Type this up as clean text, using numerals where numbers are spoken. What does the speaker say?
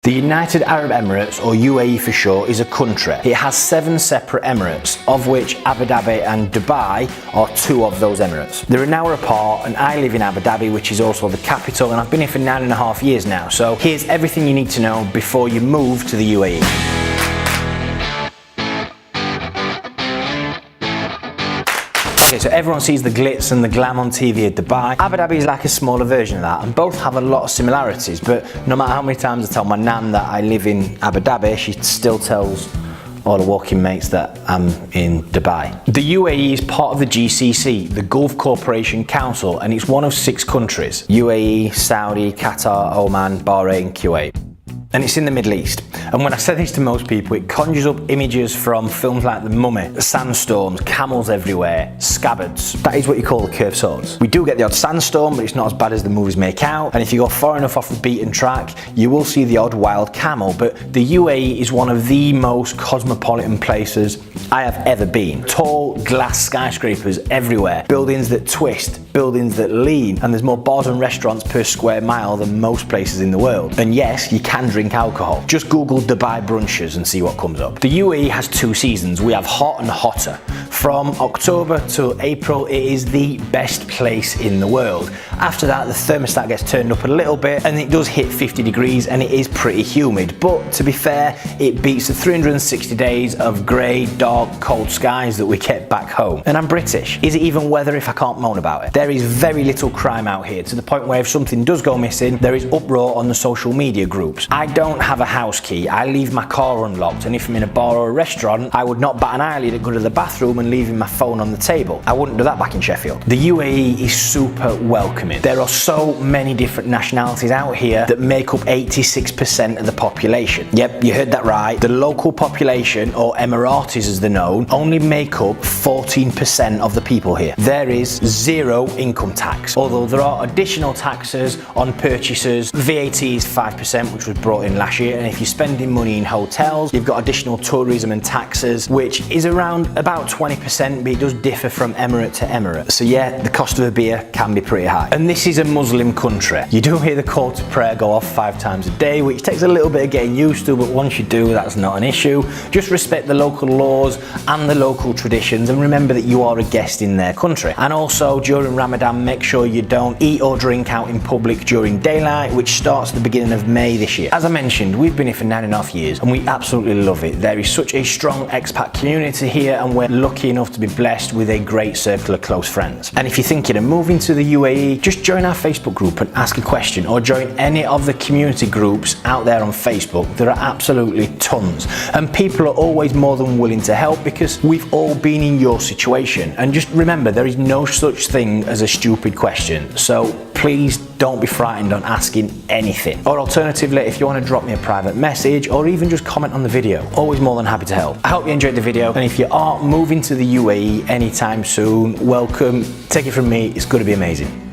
The United Arab Emirates, or UAE for short, is a country. It has 7 separate emirates, of which Abu Dhabi and Dubai are 2 of those emirates. They're an hour apart, and I live in Abu Dhabi, which is also the capital, and I've been here for 9.5 years now. So here's everything you need to know before you move to the UAE. Okay, so everyone sees the glitz and the glam on TV at Dubai. Abu Dhabi is like a smaller version of that, and both have a lot of similarities, but no matter how many times I tell my nan that I live in Abu Dhabi, she still tells all the walking mates that I'm in Dubai. The UAE is part of the GCC, the Gulf Cooperation Council, and it's one of 6 countries: UAE, Saudi, Qatar, Oman, Bahrain, Kuwait. And it's in the Middle East. And when I say this to most people, it conjures up images from films like The Mummy, sandstorms, camels everywhere, scabbards. That is what you call the curved swords. We do get the odd sandstorm, but it's not as bad as the movies make out. And if you go far enough off the beaten track, you will see the odd wild camel. But the UAE is one of the most cosmopolitan places I have ever been. Tall glass skyscrapers everywhere, buildings that twist, buildings that lean, and there's more bars and restaurants per square mile than most places in the world. And yes, you can drink alcohol. Just Google Dubai brunches and see what comes up. The UAE has 2 seasons. We have hot and hotter. From October to April, it is the best place in the world. After that, the thermostat gets turned up a little bit, and it does hit 50 degrees, and it is pretty humid. But to be fair, it beats the 360 days of grey, dark, cold skies that we get back home. And I'm British. Is it even weather if I can't moan about it? There is very little crime out here, to the point where if something does go missing, there is uproar on the social media groups. I don't have a house key. I leave my car unlocked, and if I'm in a bar or a restaurant, I would not bat an eyelid and go to the bathroom and leaving my phone on the table. I wouldn't do that back in Sheffield. The UAE is super welcoming. There are so many different nationalities out here that make up 86% of the population. Yep, you heard that right. The local population, or Emiratis as they're known, only make up 14% of the people here. There is 0 income tax, although there are additional taxes on purchases. VAT is 5%, which was brought in last year, and if you're spending money in hotels, you've got additional tourism and taxes, which is around about 20%, but it does differ from emirate to emirate. So yeah, the cost of a beer can be pretty high. And this is a Muslim country. You do hear the call to prayer go off 5 times a day, which takes a little bit of getting used to, but once you do, that's not an issue. Just respect the local laws and the local traditions, and remember that you are a guest in their country. And also, during Ramadan, make sure you don't eat or drink out in public during daylight, which starts at the beginning of May this year. As I mentioned, we've been here for 9.5 years, and we absolutely love it. There is such a strong expat community here, and we're lucky enough to be blessed with a great circle of close friends. And if you're thinking of moving to the UAE, just join our Facebook group and ask a question, or join any of the community groups out there on Facebook. There are absolutely tons, and people are always more than willing to help, because we've all been in your situation. And just remember, there is no such thing as a stupid question, so please don't be frightened on asking anything. Or alternatively, if you want to drop me a private message, or even just comment on the video, always more than happy to help. I hope you enjoyed the video, and if you are moving to the UAE anytime soon, welcome. Take it from me, it's going to be amazing.